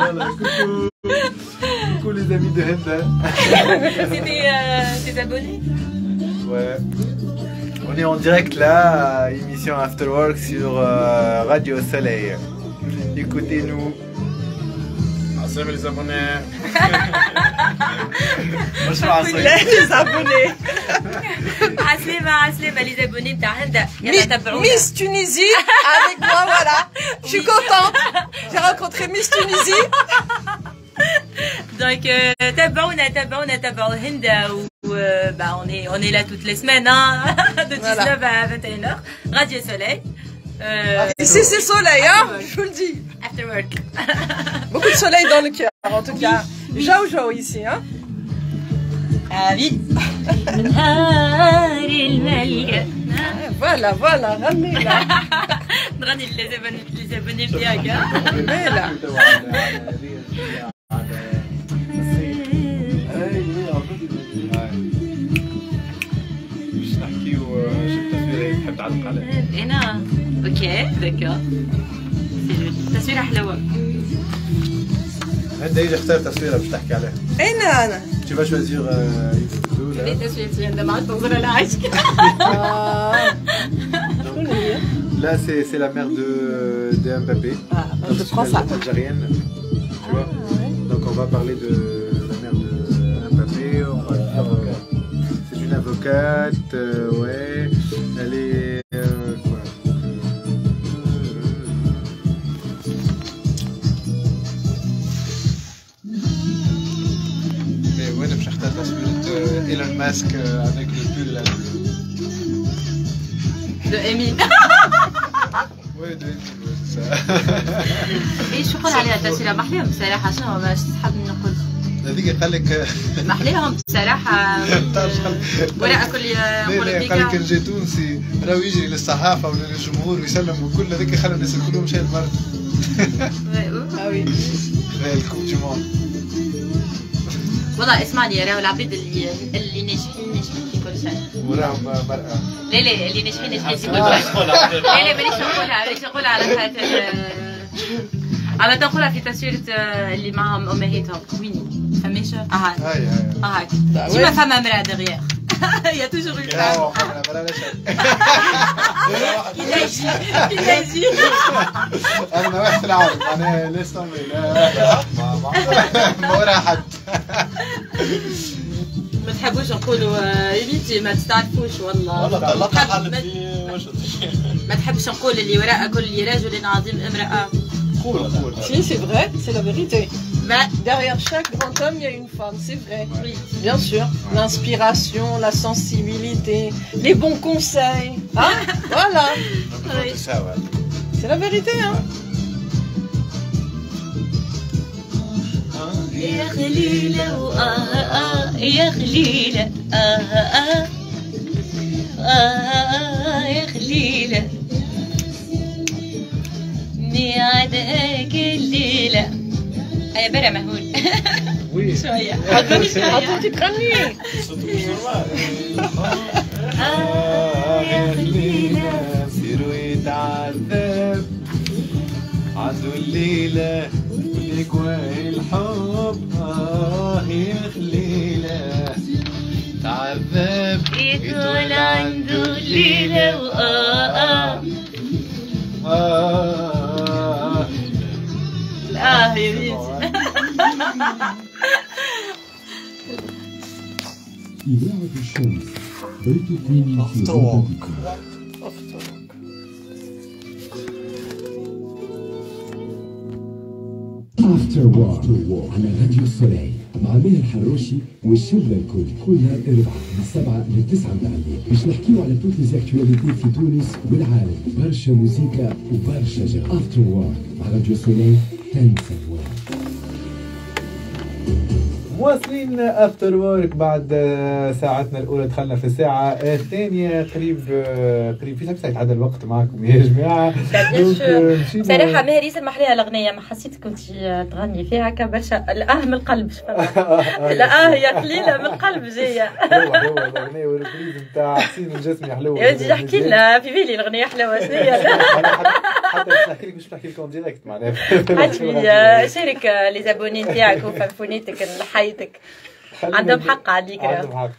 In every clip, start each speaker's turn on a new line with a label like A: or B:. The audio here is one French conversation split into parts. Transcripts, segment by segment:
A: Voilà, coucou les amis de Henda.
B: C'est tes abonnés?
A: Ouais. On est en direct là, émission After Work sur Radio Soleil. Écoutez-nous.
C: Salut les abonnés.
A: Bonsoir
D: les abonnés.
B: عسلامة les abonnés de Henda.
D: Miss Tunisie avec moi, voilà. Je suis contente. J'ai rencontré Miss Tunisie.
B: Donc تابعونا Henda on est là toutes les semaines hein, de 19 à 21h Radio Soleil.
D: Ici c'est soleil hein, je vous le dis.
B: After work.
D: Beaucoup de soleil dans le cœur en tout cas. Jao Jao ici hein.
B: Ah oui.
D: Voilà, ramenez là.
B: نغني les abonnés بتاعك.
D: Là.
A: باش نحكيو شو التصوير تحب تعلق عليه؟
B: انا اوكي داكور. تصويره حلوه.
A: هدا يجي اختار تصويره باش تحكي عليها.
D: أنا.
A: Tu vas choisir une photo là.
B: ليه تصويرتي عندها مع تنظر على عايشك.
A: Là c'est la mère de Mbappé.
D: Je prends ça.
A: Algérienne. Tu vois. Donc on va parler de la mère de Mbappé. C'est une avocate, ouais. Elle est quoi. Mais ouais, باش نختار تصويرة إيلون ماسك avec le pull là.
B: De Emile.
A: Ouais, de Emile, ouais, c'est ça.
B: ايش نقول عليها التصويره محليهم بصراحه شنو باش تحب نقول
A: هذيك قال لك
B: محليهم بصراحه وراء كل
A: لا قال لك كان جاي تونسي راهو يجري للصحافه ولا للجمهور ويسلم وكل هذيك خلى الناس كلهم مشى المرض.
D: Ah oui.
A: الكوب دي موند.
B: والله اسمعني راهو العبيد اللي ناجحين في كل شيء.
A: وراهم مرأة.
B: لا اللي ناجحين في كل شيء. لا مانيش نقولها على خاطر أما تنقولها في تصويرة اللي معهم أمهاتهم ويني فماش؟ هاك ديما فما امرأة دغيا هي توجور الفام كي يجي
A: أنا واحد في العالم أنا ليش طمي لا ما وراها حد.
B: ما تحبوش نقولوا يليتي ما تستعرفوش والله ما تحبش نقول اللي وراء كل رجل عظيم امرأة.
D: Si, c'est vrai, c'est la vérité. Derrière chaque grand homme, il y a une femme, c'est vrai. Oui. Bien sûr. L'inspiration, la sensibilité, les bons conseils. Hein? Voilà.
A: Oui.
D: C'est la vérité, hein?
B: يا خليلة يا خليلة يا خليلة عداك الليلة أنا برا مهول شوية
D: عطوتي تغني
A: يا خليلة سيروا يتعذب عنده الليلة ولقوا الحب يا خليلة تعذب
B: يطول عنده الليلة يا بيتي
E: إذاعة الشمس بيتكم في بلدكم. After Work على راديو السوليل مع ماهر حروشي والشلة الكل كل نهار الأربعاء من 7 ل 9 متاع الليل باش نحكيو على توت ليزاكتواليتي في تونس والعالم برشا موسيقى وبرشا جو. After Work على راديو السوليل تنسى الوقت.
A: مواصلين افتر وورك بعد ساعتنا الاولى دخلنا في الساعه الثانيه قريب في ساعه يتعدى الوقت معكم يا جماعه.
B: بصراحه ماهر يسمح ليها الاغنيه ما حسيت كنت تغني فيها كبرشا من القلب يا قليله من القلب جايه.
A: حلوه الاغنيه والريبريز نتاع حسين الجسمي حلوه.
B: يا ودي احكي لنا في بالي الاغنيه حلوه شنو هي؟
A: حتى باش نحكي لكم ديريكت معناها.
B: حتى شارك لي زابوني نتاعك وفنفونيتك لحياتك. عندهم حق عليك.
A: عندهم حق.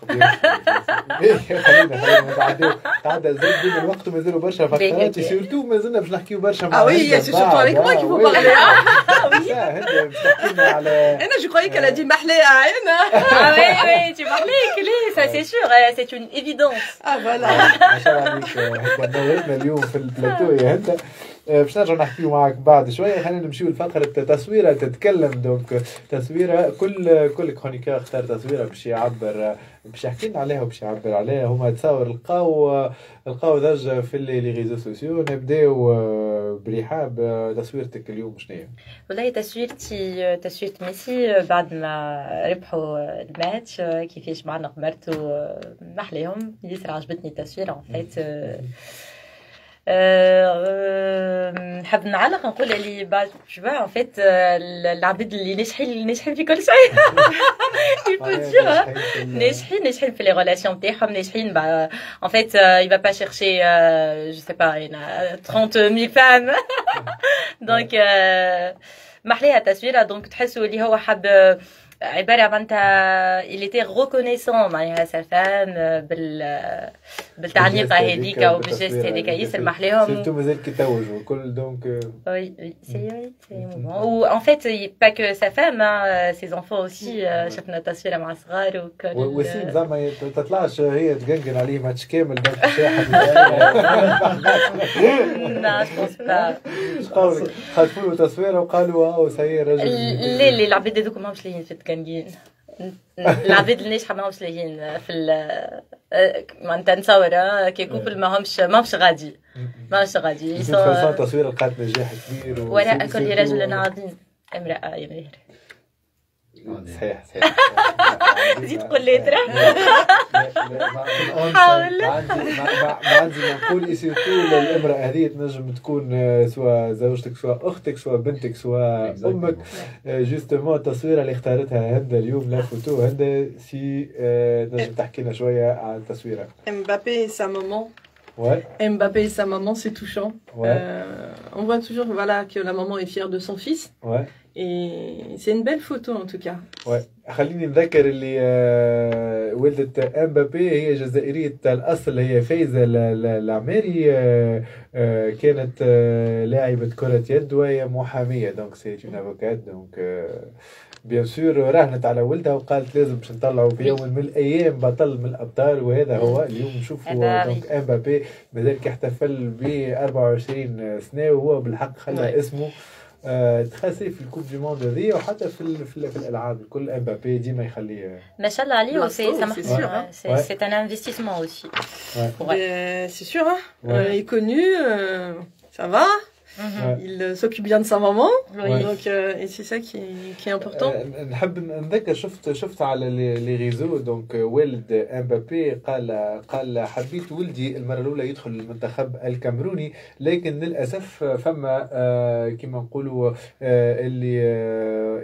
A: خلينا تعدى زاد بين الوقت ومازالوا برشا فقرات سيرتو مازلنا باش نحكيو برشا مع
D: oui, c'est surtout avec moi qu'il faut parler.
A: باش تحكي لنا على
D: انا جو croyais qu'elle a dit محلية انا.
B: oui tu parlais ça c'est sûr c'est une évidence.
D: voilà.
A: ما شاء الله عليك هكا نورتنا اليوم في البلاتو يا هند. باش نرجع نحكيو معاك بعد شويه. خلينا نمشيو لفقره تصويره تتكلم. دونك تصويره كل كرونيكور اختار تصويره باش يعبر باش يحكي لنا عليها وباش يعبر عليها. هما تصاور لقاو ضجه في لي ريزو سوسيو. نبداو برحاب. تصويرتك اليوم شنو هي؟
B: والله تصويرة ميسي بعد ما ربحوا الماتش كيفاش معنا قمرتوا محليهم ياسر عجبتني التصويره en fait. نحب نعلق نقول اللي بعد شويه en fait العباد اللي ناجحين في كل شيء ناجحين في les relations نتاعهم ناجحين en fait il va pas chercher je sais pas 30 000 femmes donc محليها تصويره. دونك تحسوا اللي هو حب عبارة معناتها il était reconnaissant معناها sa femme بالتعنيقة هذيك وبالجست هذيك ياسر محليهم.
A: سيرتو مازال كي توجوا الكل. دونك
B: oui c'est émouvant. و en fait pas que sa femme ses enfants aussi. شفنا تصويرة مع صغار وكل
A: وسيم زعما تطلعش هي تقنقن عليه ماتش كامل. دونك
B: لا je pense pas.
A: قولي خلفوا له تصويره وقالوا واو سي رجل.
B: لا العباد هذوك ماهمش لاهين في التكنجين. العباد اللي ناجحه ماهمش لاهين في معناتها نتصور كي كوبل ماهمش غادي
A: تصوير لقات نجاح كبير.
B: وراء كل رجل عظيم امرأة يا ماهر.
A: صحيح
B: زيد قول لي ترى
A: حاول. ما عندي نقول سيرتو الامرأة هذه تنجم تكون سواء زوجتك سواء اختك سواء بنتك سواء امك. جوستومون التصويره اللي اختارتها هند اليوم لا فوتو. هند سي تنجم تحكي لنا شويه عن التصويره.
D: Mbappé et sa maman.
A: Ouais.
D: Mbappé et sa maman, c'est touchant.
A: Ouais.
D: On voit toujours que la maman est fière de son fils.
A: Ouais.
D: Et c'est une belle photo en tout cas.
A: Ouais. خليني نذكر اللي ولدت امبابي هي جزائرية الأصل. هي فايزة العماري كانت لاعبة كرة يد وهي محامية. دونك سي اون افوكات. دونك بيان سور راهنت على ولدها وقالت لازم باش نطلعوا في يوم من الايام بطل من الابطال. وهذا هو اليوم نشوفوا. دونك امبابي مازال كيحتفل ب 24 سنه وهو بالحق خلى اسمه تخاسي في الكوب دي موند هذه وحتى في الالعاب الكل. امبابي ديما يخليه
B: ما شاء الله عليه. سي ان انفستيسمون اوسي.
D: C'est sûr il est connu ça va. Il s'occupe bien de sa maman. Donc et c'est ça qui est important.
A: نحب نذكر شفت على لي ريزو. دونك والد امبابي قال حبيت ولدي المره الاولى يدخل المنتخب الكاميروني لكن للاسف فما كما نقولوا اللي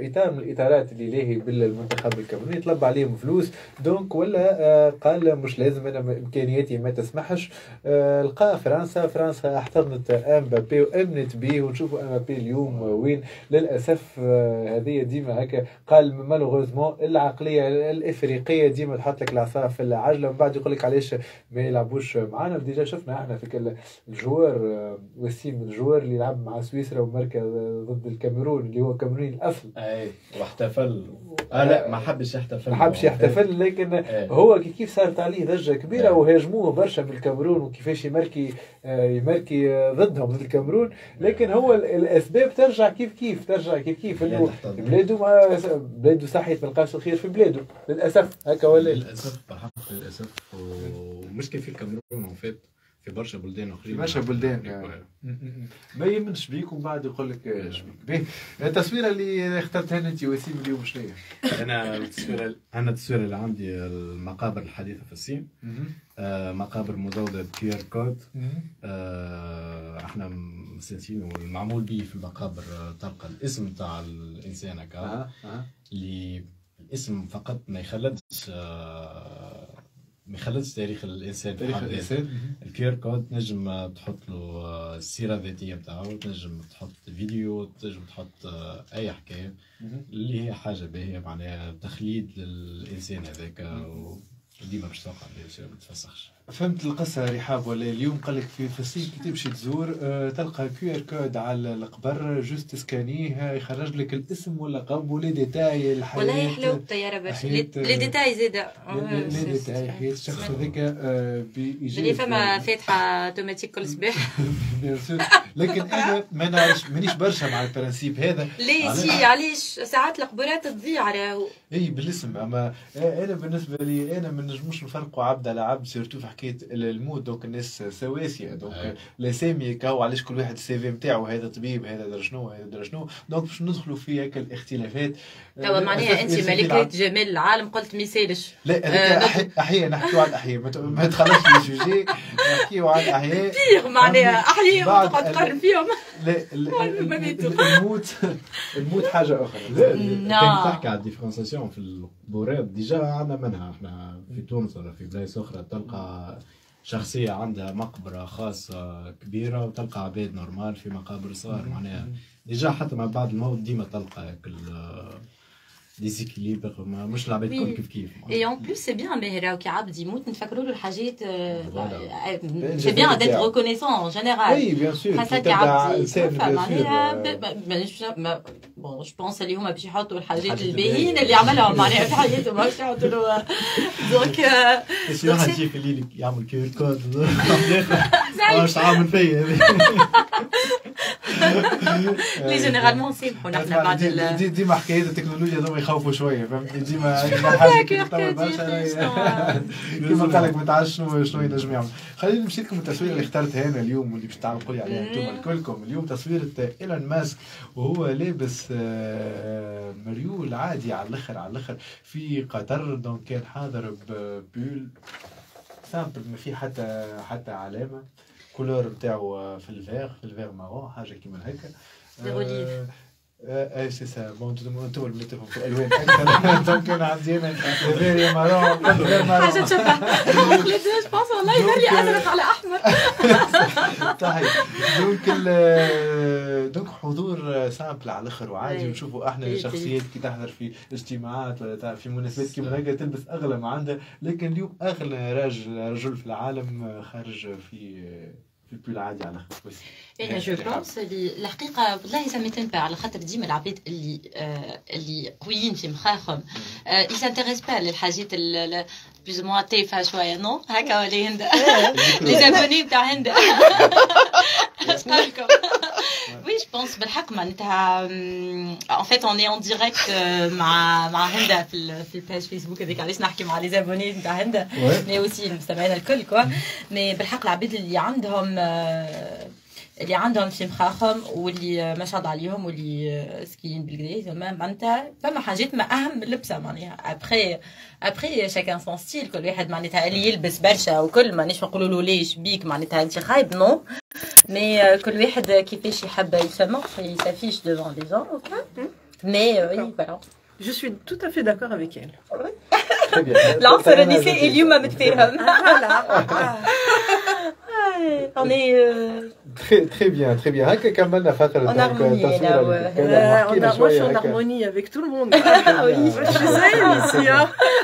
A: اطار من الاطارات اللي لاهي بالمنتخب الكاميروني طلب عليهم فلوس. دونك ولا قال مش لازم انا امكانياتي ما تسمحش. لقى فرنسا احتضنت امبابي وامنت به. ونشوفوا امبابي اليوم وين. للاسف هذه ديما هكا. قال مالوغوزمون العقليه الافريقيه ديما تحط لك العصا في العجله ومن بعد يقول لك علاش ما يلعبوش معنا. ديجا شفنا احنا في الجوار وسيم الجوار اللي لعب مع سويسرا وماركا ضد الكاميرون اللي هو كاميروني الاصل.
C: اي واحتفل. لا ما حبش يحتفل لكن
A: هو كيف صارت عليه ضجه كبيره وهاجموه برشا من الكاميرون وكيفاش يماركي ضدهم ضد الكاميرون. لكن هو الاسباب ترجع كيف انه بلاده صحيت ما لقاش الخير في بلاده للاسف. هكا ولا
C: للاسف بحق للاسف. ومشكل في الكاميرون وفات في برشا بلدان اخرين.
A: برشا بلدان ما يمنش بيك ومن بعد يقول لك به. التصويره اللي اخترتها انت وسيم اليوم شنو هي؟
C: انا التصويره اللي عندي المقابر الحديثه في الصين. مقابر مزوده بكير كود. احنا مستانسين والمعمول به في المقابر تلقى الاسم تاع الانسان هكا اللي الاسم فقط ما يخلدش ما يخلطش تاريخ الانسان.
A: تاريخ الانسان.
C: الكير كود تنجم تحط له السيره الذاتيه بتاعه، تنجم تحط فيديو، تنجم تحط اي حكايه اللي هي حاجه باهيه معناها تخليد للانسان هذاك، وديما باش توقع ما تفسخش.
A: فهمت القصه رحاب ولا؟ اليوم قال لك في الصين كي تمشي تزور تلقى QR كود على القبر، جوست تسكانيه يخرج لك الاسم واللقب ولي ديتاي الحياه.
B: والله يحلو الطياره برشا، لي ديتاي زاده،
A: لي ديتاي حياه الشخص هذاك بيجي
B: اللي فما فاتحه اوتوماتيك كل صباح.
A: لكن انا ما نعرفش، مانيش برشا مع البرانسيب هذا.
B: ليه علاش ساعات القبورات تضيع راهو.
A: اي بالاسم، اما انا بالنسبه لي انا ما نجموش نفرقوا عبد على عبد، سيرتو في حكايه الموت. دونك الناس سواسيه، دونك الاسامي كاو علاش كل واحد السي في نتاعو، هذا طبيب، هذا درا شنو، هذا درا شنو، دونك باش ندخلوا في هيك الاختلافات.
B: توا معناها انت ملكه جمال العالم قلت ما يسالش.
A: لا احياء نحكيو على الاحياء، ما تخلصش في سوجي، نحكيو على الاحياء
B: بيغ معناها احياء وتقعد تقارن فيهم.
A: لا الموت حاجه اخرى.
C: كان تحكي على الديفرنسياسيون في القبورات، ديجا عندنا منها احنا في تونس ولا في بلايص اخرى، تلقى شخصيه عندها مقبره خاصه كبيره، وتلقى عباد نورمال في مقابر صغار. معناها ديجا حتى مع بعد الموت ديما تلقى ديزيكيليبر، مش العباد الكل كيف كيف.
B: اي اون بلوس سي بيان ماهر كي عبد يموت نتفكروا له الحاجات. سي بيان ديت ريكونيسون ان جينيرال.
A: اي بيان سور.
B: خاصة كي عبد معناها بون جو بونس اللي هما باش يحطوا الحاجات الباهيين اللي عملهم معناها في حياتهم، باش يحطوا له دونك
C: شي واحد يجي في الليل يعمل كير كود واش عامل فيا
B: لي جينيرالمون نسامحوا نحن بعد
A: ديما حكايه التكنولوجيا هذوما يخوفوا شويه، فهمتني؟ ديما
B: حاجه
A: تطور برشا. كيما قال لك ما تعرفش شنو ينجم يعمل. خلينا نمشي لكم التصويره اللي اخترتها انا اليوم واللي باش تعلقوا لي عليها انتم الكلكم. اليوم تصويره ايلون ماسك وهو لابس مريول عادي على الاخر في قطر، دونك كان حاضر ببول سامبل ما فيه حتى علامه، كولور نتاعو في الفيغ مارون، حاجه كيما هكا. اي سي سا بون انتم اللي تفهموا في الالوان اكثر. دونك انا عندي انا فيغ مارون
B: حاجه تشبه جو بونس والله يولي ازرق على احمر.
A: صحيح. دونك حضور سامبل على الاخر وعادي، ونشوفوا احنا الشخصيات كي تحضر في اجتماعات ولا في مناسبات كيما هكا تلبس اغلى ما عندها، لكن اليوم اغلى رجل في العالم خارج في البول عادي على الاخر.
B: انا جو بونس الحقيقه والله سا ميتن با، على خاطر ديما العباد اللي قويين في مخاخهم يسانتيريس با للحاجات بلوز موان تافهه شويه، نو هكا ولا هند لي زابوني تاع هند. وي جو بونس بالحق معناتها ان فيت اون اي اون ديريكت مع هند في الباج فيسبوك هذيك، علاش نحكي مع لي زابوني تاع هند مي اوسي المستمعين الكل كوا. مي بالحق العباد اللي عندهم في مخاخهم واللي ما شاط عليهم واللي سكين بالكدا معناتها فما حاجات ما اهم من اللبسه معناها. ابخي شاكان سون ستيل، كل واحد معناتها اللي يلبس برشا وكل مانيش نقولوا له ليش بيك معناتها انت خايب، نو مي كل واحد كيفاش يحب يسمع يسافيش devant les gens. OK mais oui voilà.
D: Je suis tout à fait d'accord avec elle.
B: العنصر النسائي اليوم متفاهم. On est
A: très bien. هكا كملنا فقرة التصوير.
D: Moi je suis en harmonie avec tout le monde. Je suis zen ici.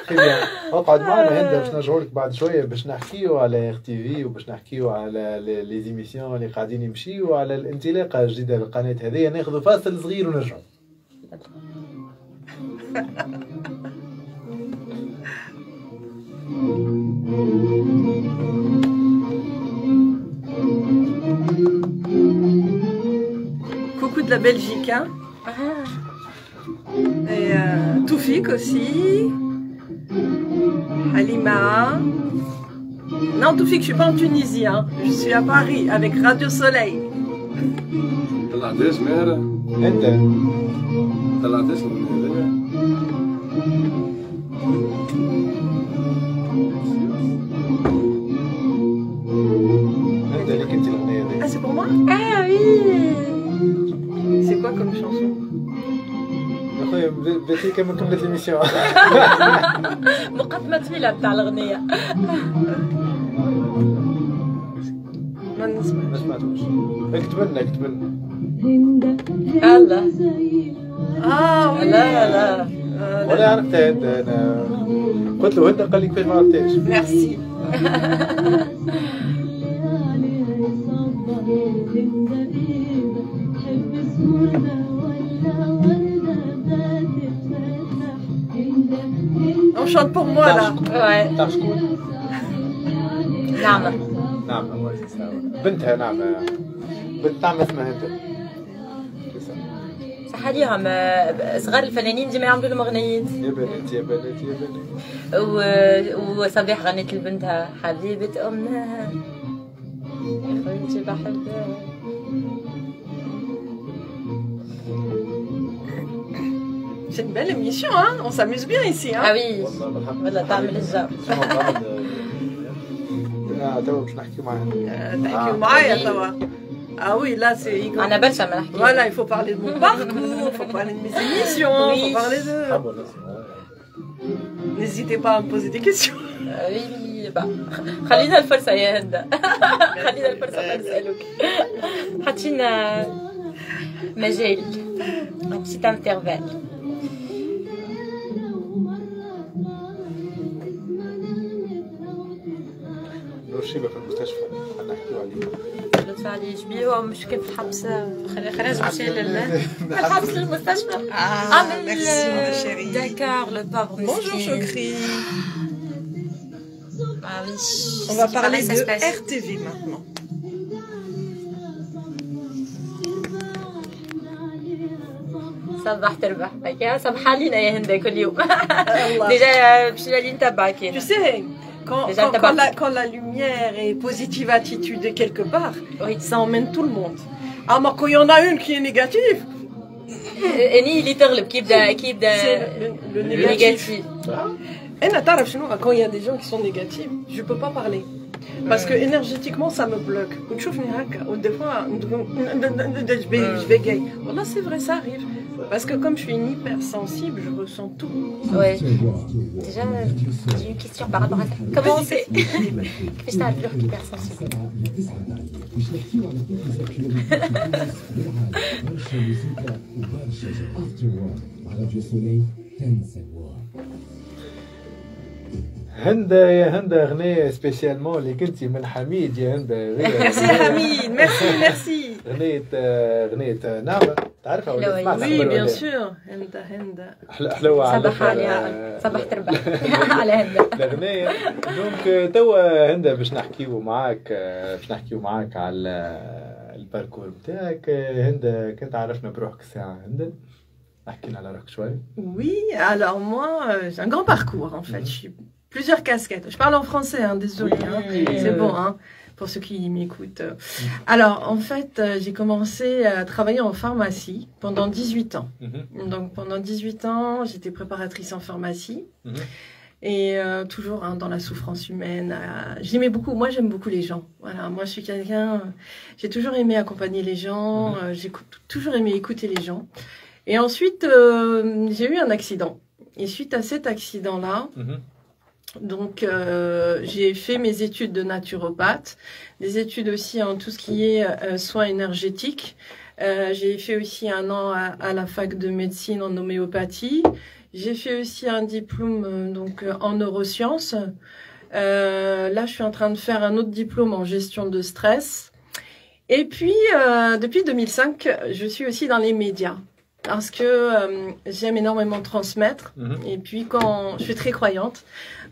A: Très bien. اقعد معنا هند باش نرجعوا لك بعد شوية باش نحكيو على RTV وباش نحكيو على لي زيميسيون اللي قاعدين يمشيو على الانطلاقة الجديدة للقناة هذه. ناخذ فاصل صغير ونرجعوا.
D: Coucou de la Belgique, hein. Et Toufik aussi. Halima. Non, Toufik, je suis pas en Tunisie, hein. Je suis à Paris avec Radio Soleil.
A: طلعتيش مهرة؟ أنت طلعتيش من هذا؟ أنت اللي كنت الأغنية دي.
D: Ah, c'est pour moi?
B: Ah oui.
D: C'est quoi comme chanson?
A: أخوي بديتي كما كملت الميسيون.
B: مقدمة طويلة بتاع الأغنية.
A: ما سمعتوش. اكتب لنا
B: الله. لا
A: ولا عرفتها انا قلت له هند قال لي كيفاش ما عرفتهاش.
D: ميرسي. On chante pour moi là.
B: Ouais.
A: تعرف شكون؟
B: نعمة.
A: نعمة بنتها نعمة. بنت نعمة اسمها هند.
B: صح عليهم صغار الفنانين ديما يعملوا لهم أغنيات.
A: يا بنات يا بنات يا بنات.
B: وصبيح غنت لبنتها حبيبة أمها. يا خويتي بحبها.
D: C'est une belle émission, hein? On s'amuse bien ici, hein?
B: Ah oui. والله تعمل الجو.
A: توا باش نحكيو معاها.
D: تحكيو معايا توا. Ah oui, là c'est...
B: أنا برشا ما نحكي.
D: Voilà, il faut parler de mon parcours, il faut parler de mes émissions, il faut parler de... N'hésitez pas à me poser des questions.
B: Oui, bah. خلينا الفرصة يا هند. خلينا الفرصة نسألوك. حطينا مجال. Un petit intervalle.
A: نورشيبة في المستشفى نحكيو عليه.
B: لطفا عليه شبيه هو مشكل في الحبس. خلاص مشي الحبس للمستشفى.
D: Merci ma chérie.
B: D'accord, le pauvre monsieur.
D: Bonjour Chokri.
B: Ah oui.
D: On va parler de RTV maintenant.
B: صباح تربح هكا صباح علينا يا هند كل يوم. ديجا مشينا لي نتبعك.
D: Tu sais, quand la lumière est positive attitude quelque part, oui, ça emmène tout le monde. Ah, mais quand il y en a une qui est négative,
B: اني اللي تغلب كي يبدا
D: le négatif. Quand il y a des gens qui sont négatifs, je peux pas parler. Parce que énergétiquement ça me bloque. Ou des fois je bégaye. Voilà, c'est vrai, ça arrive. Parce que comme je suis une hypersensible, je ressens tout.
B: Ouais. Déjà, j'ai une question par rapport à ça. Comment on fait? Je t'appelle hypersensible.
A: هند يا هند أغنية سبيسيالمون اللي كنتي من حميد يا هند.
D: ميرسي حميد، ميرسي.
A: أغنية نعمة تعرفها ولا سمعتها؟
D: وي بيان سور. هند
A: حلوة على
B: صباح عليها صباح تربح على هند
A: الأغنية. دونك توا هند باش نحكيو معاك على الباركور بتاعك. هند كنت عرفنا بروحك ساعة. هند احكي لنا على روحك شوي.
D: Oui, alors moi j'ai un grand parcours en fait. Je suis plusieurs casquettes. Je parle en français, hein, désolé. Oui, hein. C'est bon, hein, pour ceux qui m'écoutent. Alors, en fait, j'ai commencé à travailler en pharmacie pendant 18 ans. Donc, pendant 18 ans, j'étais préparatrice en pharmacie. Et toujours hein, dans la souffrance humaine. J'aimais beaucoup, moi j'aime beaucoup les gens. Voilà, moi je suis quelqu'un, j'ai toujours aimé accompagner les gens, j'ai toujours aimé écouter les gens. Et ensuite, j'ai eu un accident. Et suite à cet accident-là, donc j'ai fait mes études de naturopathe, des études aussi en tout ce qui est soins énergétiques. J'ai fait aussi 1 an à la fac de médecine en homéopathie. J'ai fait aussi un diplôme donc en neurosciences. Là, je suis en train de faire un autre diplôme en gestion de stress. Et puis, depuis 2005, je suis aussi dans les médias. Parce que j'aime énormément transmettre. Et puis, quand je suis très croyante,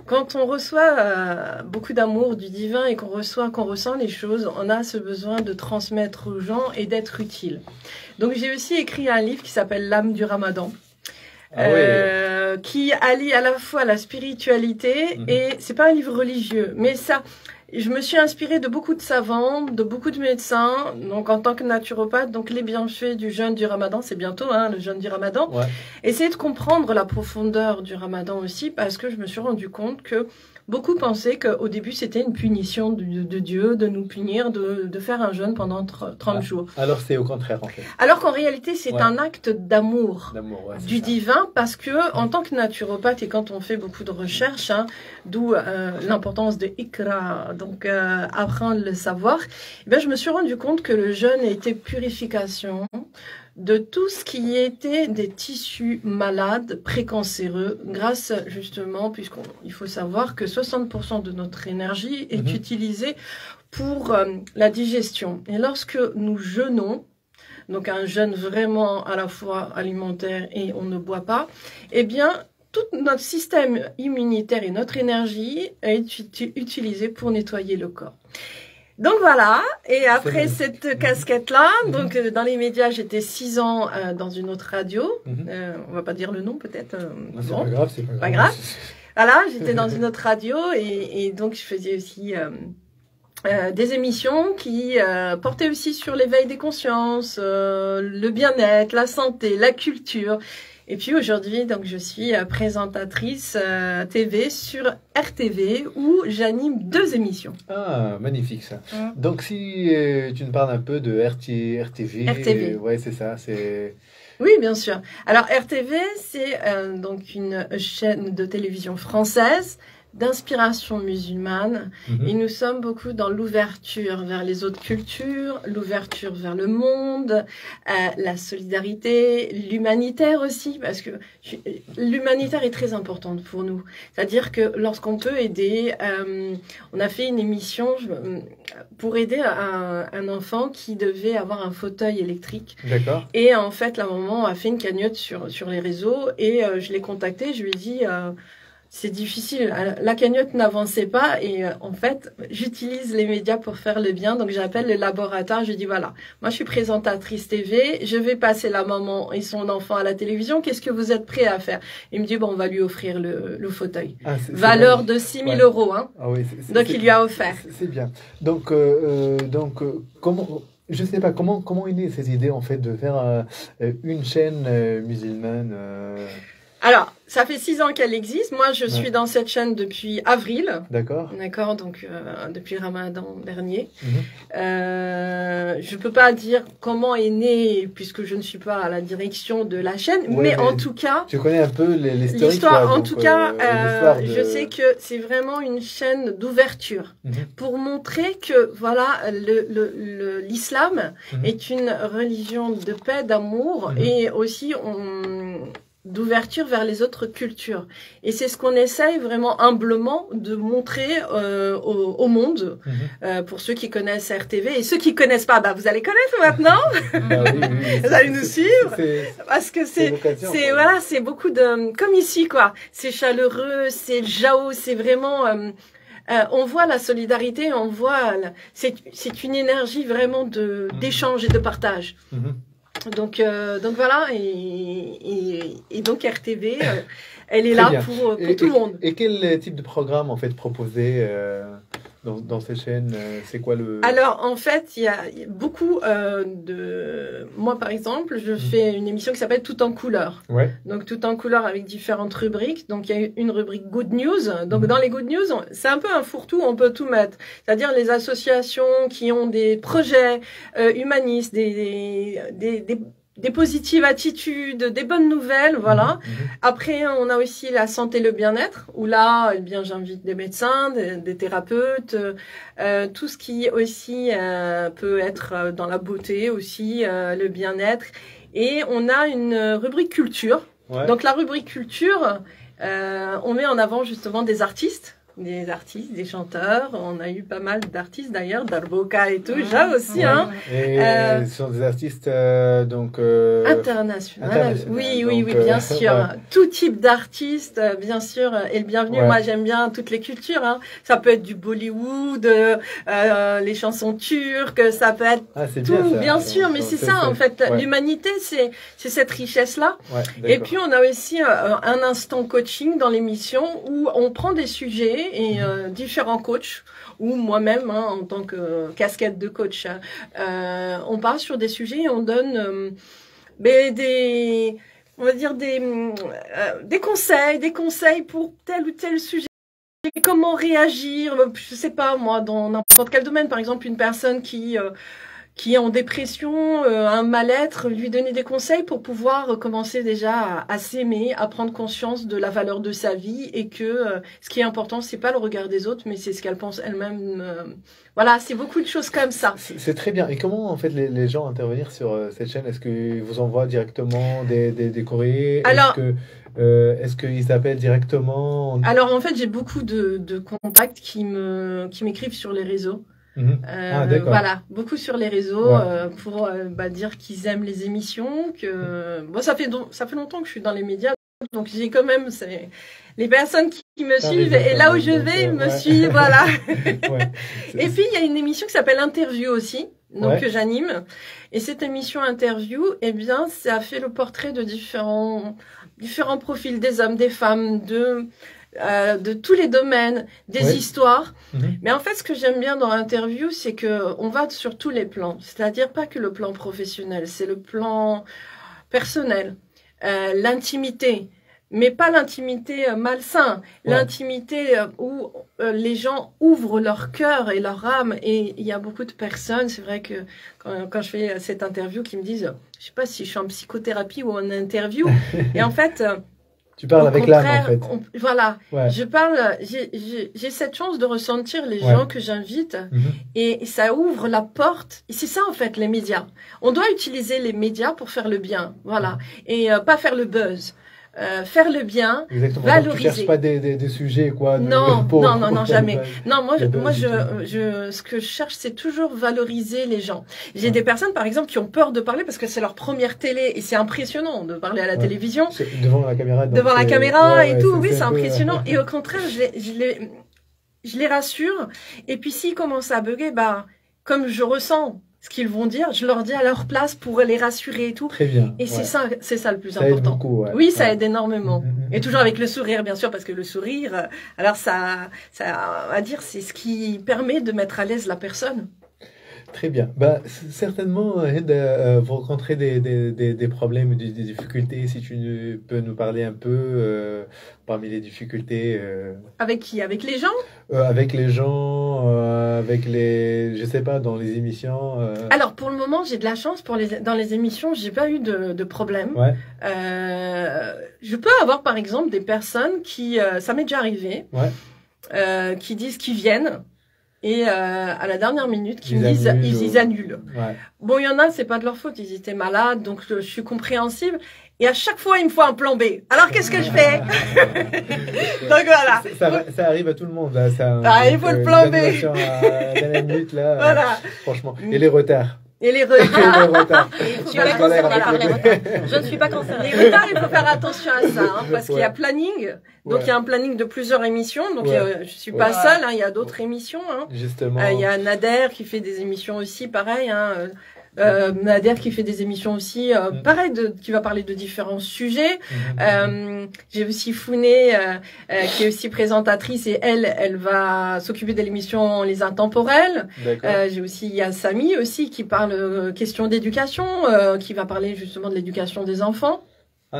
D: quand on reçoit beaucoup d'amour du divin et qu'on ressent les choses, on a ce besoin de transmettre aux gens et d'être utile. Donc, j'ai aussi écrit un livre qui s'appelle L'âme du Ramadan. Qui allie à la fois la spiritualité et c'est pas un livre religieux, mais ça, je me suis inspirée de beaucoup de savants, de beaucoup de médecins, donc en tant que naturopathe, donc les bienfaits du jeûne du Ramadan, c'est bientôt hein, le jeûne du Ramadan. Essayer de comprendre la profondeur du Ramadan aussi, parce que je me suis rendu compte que beaucoup pensaient qu'au début, c'était une punition de Dieu, de nous punir, de faire un jeûne pendant 30 jours.
F: Alors, c'est au contraire, en fait.
D: Alors qu'en réalité, c'est un acte d'amour du divin, parce que, en tant que naturopathe, et quand on fait beaucoup de recherches, hein, d'où l'importance de Ikra, donc apprendre le savoir, eh bien, je me suis rendu compte que le jeûne était purification de tout ce qui était des tissus malades, précancéreux, grâce justement, puisqu'il faut savoir que 60% de notre énergie est utilisée pour la digestion. Et lorsque nous jeûnons, donc un jeûne vraiment à la fois alimentaire et on ne boit pas, eh bien, tout notre système immunitaire et notre énergie est utilisée pour nettoyer le corps. Donc voilà, et après cette casquette-là, donc dans les médias, j'étais 6 ans dans une autre radio, on va pas dire le nom peut-être.
F: C'est pas grave, c'est
D: pas grave. Voilà, j'étais dans une autre radio et donc je faisais aussi des émissions qui portaient aussi sur l'éveil des consciences, le bien-être, la santé, la culture. Et puis aujourd'hui, donc je suis présentatrice TV sur RTV où j'anime 2 émissions.
F: Ah, magnifique ça. Donc si tu nous parles un peu de RTV. Ouais, c'est ça, c'est...
D: Oui, bien sûr. Alors RTV, c'est donc une chaîne de télévision française d'inspiration musulmane et nous sommes beaucoup dans l'ouverture vers les autres cultures, l'ouverture vers le monde, la solidarité, l'humanitaire aussi, parce que l'humanitaire est très importante pour nous. C'est-à-dire que lorsqu'on peut aider, on a fait une émission pour aider un enfant qui devait avoir un fauteuil électrique.
F: D'accord.
D: Et en fait, la maman a fait une cagnotte sur les réseaux et je l'ai contactée, je lui ai dit... c'est difficile, la cagnotte n'avançait pas et en fait, j'utilise les médias pour faire le bien. Donc j'appelle le laboratoire, je dis voilà, moi je suis présentatrice TV, je vais passer la maman et son enfant à la télévision, qu'est-ce que vous êtes prêts à faire? Il me dit bon, on va lui offrir le fauteuil. Valeur de 6 000 euros, hein.
F: Ah oui,
D: donc il lui a offert.
F: C'est bien. Donc comment... Je sais pas, comment est née cette idée en fait de faire une chaîne musulmane
D: Alors, ça fait 6 ans qu'elle existe. Moi, je suis dans cette chaîne depuis avril.
F: D'accord.
D: D'accord, donc depuis Ramadan dernier. Je peux pas dire comment est née, puisque je ne suis pas à la direction de la chaîne, mais en tout cas...
F: Tu connais un peu
D: l'histoire. En tout cas, je sais que c'est vraiment une chaîne d'ouverture pour montrer que, voilà, l'islam est une religion de paix, d'amour, et aussi d'ouverture vers les autres cultures. Et c'est ce qu'on essaye vraiment humblement de montrer au monde, pour ceux qui connaissent RTV. Et ceux qui connaissent pas, bah, vous allez connaître maintenant. Vous allez nous suivre. Parce que c'est beaucoup de... Comme ici, quoi. C'est chaleureux, c'est Jao, c'est vraiment... on voit la solidarité, on voit... C'est une énergie vraiment d'échange et de partage. Donc voilà, et donc RTV, elle est là pour tout le monde.
F: Et quel type de programme en fait proposé dans ces chaînes? C'est quoi le...
D: Alors en fait, il y a beaucoup moi par exemple, je fais une émission qui s'appelle Tout en couleur.
F: Ouais.
D: Donc Tout en couleur avec différentes rubriques. Donc il y a une rubrique Good News. Donc dans les Good News, c'est un peu un fourre-tout, on peut tout mettre. C'est-à-dire les associations qui ont des projets humanistes, des positives attitudes, des bonnes nouvelles, voilà. Après, on a aussi la santé, le bien-être, où là, eh bien, j'invite des médecins, des thérapeutes, tout ce qui aussi peut être dans la beauté aussi, le bien-être. Et on a une rubrique culture. Ouais. Donc la rubrique culture, on met en avant justement des artistes, des chanteurs. On a eu pas mal d'artistes d'ailleurs, Darboka et tout, aussi. Hein.
F: Et ce sont des artistes
D: internationaux. Oui, bien sûr. Tout type d'artistes, bien sûr, et le bienvenu. Moi, j'aime bien toutes les cultures. Hein. Ça peut être du Bollywood, les chansons turques, ça peut être tout, bien sûr. Mais c'est ça, en fait. L'humanité, c'est cette richesse-là. Et puis, on a aussi un instant coaching dans l'émission où on prend des sujets et différents coachs, ou moi-même en tant que casquette de coach, on parle sur des sujets et on donne des conseils pour tel ou tel sujet. comment réagir, je sais pas moi, dans n'importe quel domaine, par exemple une personne qui est en dépression, un mal-être, lui donner des conseils pour pouvoir commencer déjà à s'aimer, à prendre conscience de la valeur de sa vie et que ce qui est important, c'est pas le regard des autres, mais c'est ce qu'elle pense elle-même. Voilà, c'est beaucoup de choses comme ça.
F: C'est très bien. Et comment en fait les gens intervenir sur cette chaîne? Est-ce qu'ils vous envoient directement des courriers?
D: Alors,
F: est-ce qu'ils appellent directement?
D: Alors en fait, j'ai beaucoup de contacts qui m'écrivent sur les réseaux. Voilà, beaucoup sur les réseaux pour dire qu'ils aiment les émissions, que bon, ça fait longtemps que je suis dans les médias, donc j'ai quand même les personnes qui me suivent et là où je vais me suivent, voilà. Et puis il y a une émission qui s'appelle Interview aussi, donc que j'anime, et cette émission Interview, eh bien, ça fait le portrait de différents profils des hommes, des femmes, de tous les domaines, des histoires. Mais en fait, ce que j'aime bien dans l'interview, c'est que on va sur tous les plans. C'est-à-dire pas que le plan professionnel, c'est le plan personnel, l'intimité, mais pas l'intimité malsain, l'intimité où les gens ouvrent leur cœur et leur âme. Et il y a beaucoup de personnes, c'est vrai que quand je fais cette interview, qui me disent, je sais pas si je suis en psychothérapie ou en interview, et en fait...
F: Tu parles avec l'âme, en fait.
D: Voilà. Je parle, j'ai cette chance de ressentir les gens que j'invite et ça ouvre la porte. Et c'est ça, en fait, les médias. On doit utiliser les médias pour faire le bien. Voilà. Et pas faire le buzz. Faire le bien, valoriser. Donc, tu cherches pas des sujets, quoi. Non, jamais. Non, moi, ce que je cherche, c'est toujours valoriser les gens. J'ai des personnes, par exemple, qui ont peur de parler parce que c'est leur première télé et c'est impressionnant de parler à la télévision.
F: Devant la caméra.
D: Devant la caméra et tout, oui, c'est impressionnant. Et au contraire, je les rassure. Et puis, s'ils commencent à bugger, comme je ressens ce qu'ils vont dire, je leur dis à leur place pour les rassurer et tout.
F: Très bien.
D: Et c'est ça le plus
F: ça
D: important.
F: Aide beaucoup,
D: oui, ça aide énormément. Et toujours avec le sourire, bien sûr, parce que le sourire, alors ça à dire, c'est ce qui permet de mettre à l'aise la personne.
F: Très bien. Certainement, vous rencontrez des problèmes, des difficultés. Si tu peux nous parler un peu parmi les difficultés.
D: Avec qui? Avec les gens?
F: Avec les gens, je sais pas, dans les émissions.
D: Alors, pour le moment, j'ai de la chance. Dans les émissions, j'ai pas eu de problème. Je peux avoir, par exemple, des personnes qui, ça m'est déjà arrivé, qui disent qu'ils viennent. Et à la dernière minute, ils annulent. Bon, il y en a, c'est pas de leur faute, ils étaient malades, donc je suis compréhensible. Et à chaque fois, il me faut un plan B. Alors, qu'est-ce que je fais? Donc voilà.
F: Ça arrive à tout le monde, là.
D: Il faut le plan B.
F: À la dernière minute, là.
D: Voilà.
F: Franchement. Et les retards.
D: Et les retards.
B: Je ne suis pas concernée.
D: Les retards, il faut faire attention à ça, parce qu'il y a planning. Donc, il y a un planning de plusieurs émissions. Donc, je suis pas seule, il y a d'autres émissions.
F: Justement.
D: Il y a Nader qui fait des émissions aussi, pareil. Nader qui fait des émissions aussi, pareil, qui va parler de différents sujets. J'ai aussi Founé, qui est aussi présentatrice, et elle va s'occuper de l'émission Les Intemporels. J'ai aussi, il y a Samy aussi qui parle questions d'éducation, qui va parler justement de l'éducation des enfants.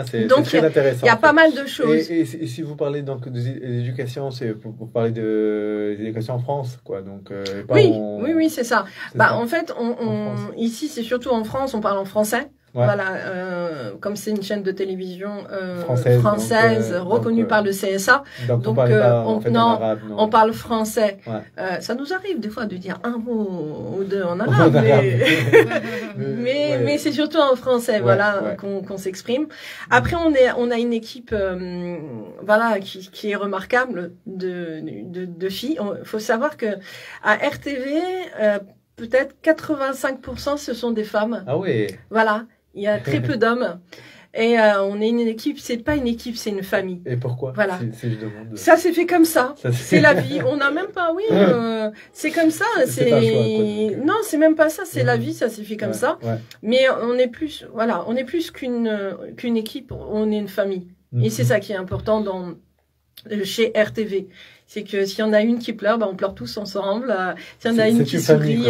F: C'est très intéressant.
D: Il y a pas mal de choses.
F: Et si vous parlez donc d'éducation, c'est pour parler d'éducation en France, quoi. Donc,
D: oui, c'est ça. En fait, ici, c'est surtout en France, on parle en français. Voilà, comme c'est une chaîne de télévision française reconnue par le CSA.
F: Donc on
D: parle français. Ça nous arrive des fois de dire un mot ou deux en arabe, mais c'est surtout en français, qu'on s'exprime. Après, on a une équipe, qui est remarquable de filles. Il faut savoir que à RTV, peut-être 85% ce sont des femmes.
F: Ah oui.
D: Voilà. Il y a très peu d'hommes. Et on est une équipe, c'est pas une équipe, c'est une famille.
F: Et pourquoi?
D: Voilà.
F: Je
D: ça s'est fait comme ça. C'est la vie. On n'a même pas, c'est comme ça.
F: C'est pas un choix, quoi,
D: non, c'est même pas ça. C'est la vie, ça s'est fait comme ça. Mais on est plus, on est plus qu'une équipe. On est une famille. Et c'est ça qui est important chez RTV. C'est que s'il y en a une qui pleure, on pleure tous ensemble. S'il y en a une qui sourit,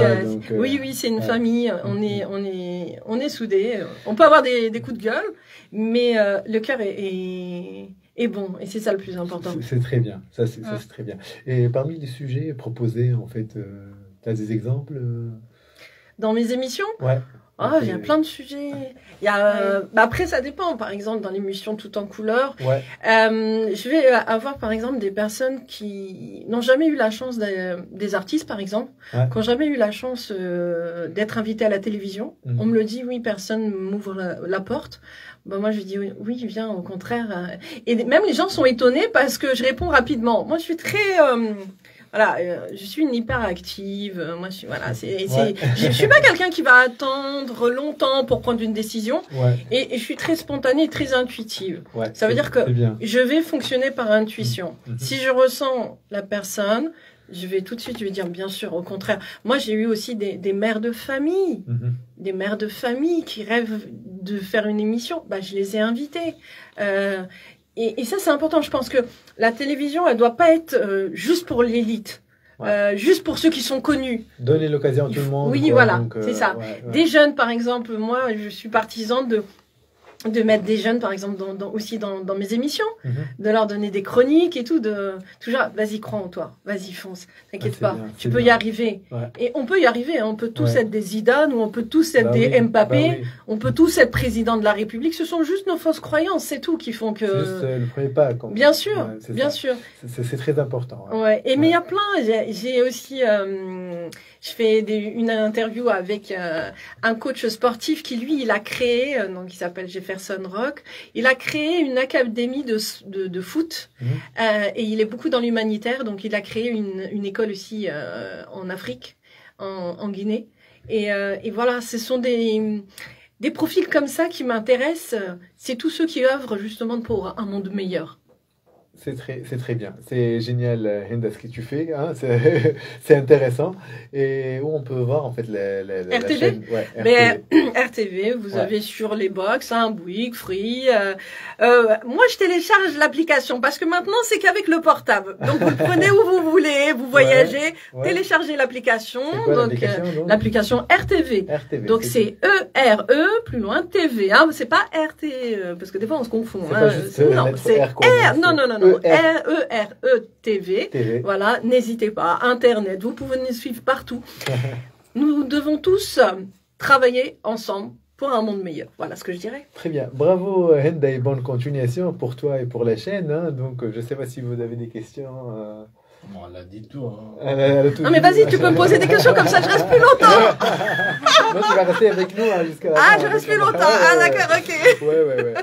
D: oui, c'est une famille. On est soudés. On peut avoir des coups de gueule, mais le cœur est est bon. Et c'est ça le plus important.
F: C'est très bien. Ça, c'est très bien. Et parmi les sujets proposés, en fait, tu as des exemples
D: dans mes émissions?
F: Ouais.
D: Oh, il y a plein de sujets. Il y a, après, ça dépend. Par exemple, dans l'émission Tout en couleur, je vais avoir, par exemple, des personnes qui n'ont jamais eu la chance, des artistes, par exemple, qui n'ont jamais eu la chance d'être invités à la télévision. On me le dit, oui, personne m'ouvre la porte. Ben, moi, je dis, oui, viens, au contraire. Et même les gens sont étonnés parce que je réponds rapidement. Moi, je suis très... voilà, je suis une hyperactive. Moi, je suis je suis pas quelqu'un qui va attendre longtemps pour prendre une décision. Et je suis très spontanée, très intuitive. Ça veut dire que je vais fonctionner par intuition. Si je ressens la personne, je vais tout de suite lui dire bien sûr. Au contraire, moi, j'ai eu aussi des mères de famille, des mères de famille qui rêvent de faire une émission. Bah, je les ai invitées. Et ça, c'est important. Je pense que la télévision, elle doit pas être juste pour l'élite, juste pour ceux qui sont connus.
F: Donner l'occasion à tout le monde.
D: Oui, voilà, c'est ça. Des jeunes, par exemple, moi, je suis partisan de mettre des jeunes, par exemple, aussi dans mes émissions, de leur donner des chroniques et tout, toujours, vas-y, crois en toi, vas-y, fonce, t'inquiète pas, tu peux y arriver. Et on peut y arriver, hein, on peut tous être des Zidane, ou on peut tous être des Mbappé, on peut tous être président de la République, ce sont juste nos fausses croyances, c'est tout qui font que...
F: C'est juste le premier pas.
D: Bien sûr, bien sûr.
F: C'est très important.
D: Mais il y a plein, j'ai aussi... je fais une interview avec un coach sportif qui, lui, il a créé, donc il s'appelle Jefferson Rock, il a créé une académie de foot et il est beaucoup dans l'humanitaire, donc il a créé une école aussi en Afrique, en Guinée. Et voilà, ce sont des profils comme ça qui m'intéressent. C'est tous ceux qui œuvrent justement pour un monde meilleur.
F: C'est très bien. C'est génial, Hinda, ce que tu fais. Hein, c'est intéressant. Et où on peut voir, en fait, la chaîne.
D: Mais RTV, vous avez sur les box, Bouygues, Free. Moi, je télécharge l'application parce que maintenant, c'est qu'avec le portable. Donc, vous le prenez où vous voulez, vous voyagez, téléchargez l'application. Donc, l'application RTV. Donc, c'est E-R-E, plus loin, TV. Hein, c'est pas RT, parce que des fois, on se confond. Hein. Non, c'est R. Non. E-R-E-T-V. Voilà, n'hésitez pas. Internet, vous pouvez nous suivre partout. Nous devons tous travailler ensemble pour un monde meilleur. Voilà ce que je dirais.
F: Très bien. Bravo, Hinda, et bonne continuation pour toi et pour la chaîne. Hein. Donc, je ne sais pas si vous avez des questions.
C: Bon, elle a dit tout. Hein.
F: Elle a tout
D: non, mais vas-y, tu peux me poser des questions comme ça, je reste plus longtemps.
F: Non, tu vas rester avec nous jusqu'à la fin.
D: Ah, je reste plus longtemps. Ah, d'accord, ok.
F: Ouais.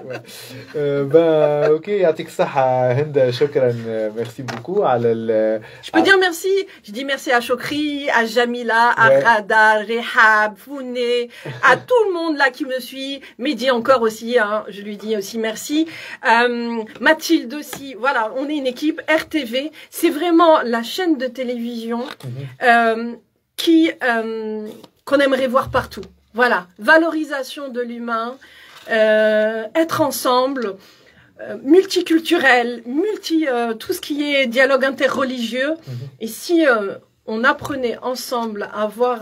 F: Ok, يعطيك الصحة هند, شكرا, merci beaucoup.
D: Je peux dire merci. Je dis merci à Chokri, à Jamila, à Rada, Rehab, Founé, à tout le monde là qui me suit. Mehdi encore aussi, hein, je lui dis aussi merci. Mathilde aussi. Voilà, on est une équipe RTV. C'est vraiment la chaîne de télévision qu'on aimerait voir partout. Voilà, valorisation de l'humain, être ensemble, multiculturel, tout ce qui est dialogue interreligieux. Et si on apprenait ensemble à voir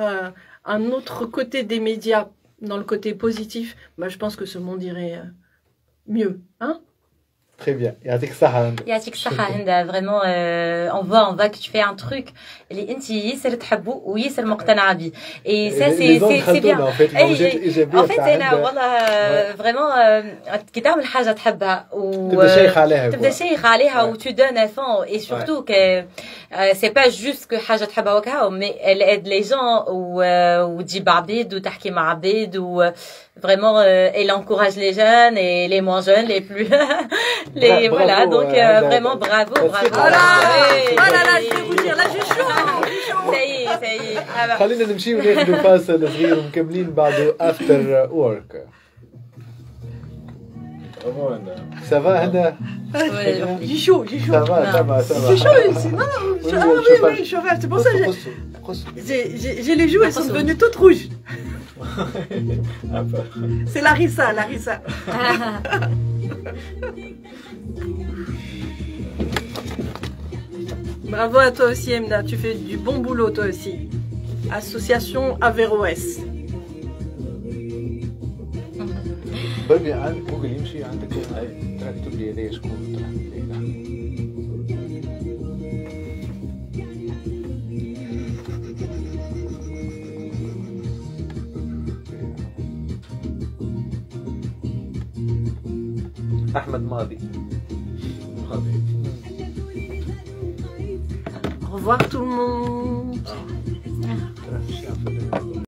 D: un autre côté des médias, dans le côté positif, bah, je pense que ce monde irait mieux, hein?
F: Très bien. يعطيك الصحة هند.
B: يعطيك الصحة هند. Vraiment, on voit que tu fais un truc اللي انت ياسر تحبه وياسر مقتنعة بيه. Et ça c'est bien. En fait أنا والله vraiment كي تعمل حاجة تحبها تبدأ شيخ عليها و tu donnes à fond, et surtout que c'est pas juste que حاجة تحبها وكها, mais elle aide les gens وتجيب عبيد وتحكي مع عبيد و vraiment elle encourage les jeunes et les moins jeunes, les plus bravo, voilà, donc vraiment bravo.
D: Oh là, je vais vous dire, là j'ai chaud.
B: Ça y est.
F: خلينا نمشي وناخذ فاصل صغير ومكملين بعده after work. Ça va, Handa?
D: J'ai chaud.
F: Ça va.
D: J'ai chaud ici. Non, oui, chauffeur. C'est pour ça que j'ai les joues, elles sont devenues toutes rouges. C'est Larissa. Bravo à toi aussi, Emna. Tu fais du bon boulot, toi aussi. Association Averroès.
F: طيب يعني ممكن يمشي عندك ترتب لي هذايا شكون ترتب لي أحمد ماضي.
D: Au revoir tout le monde.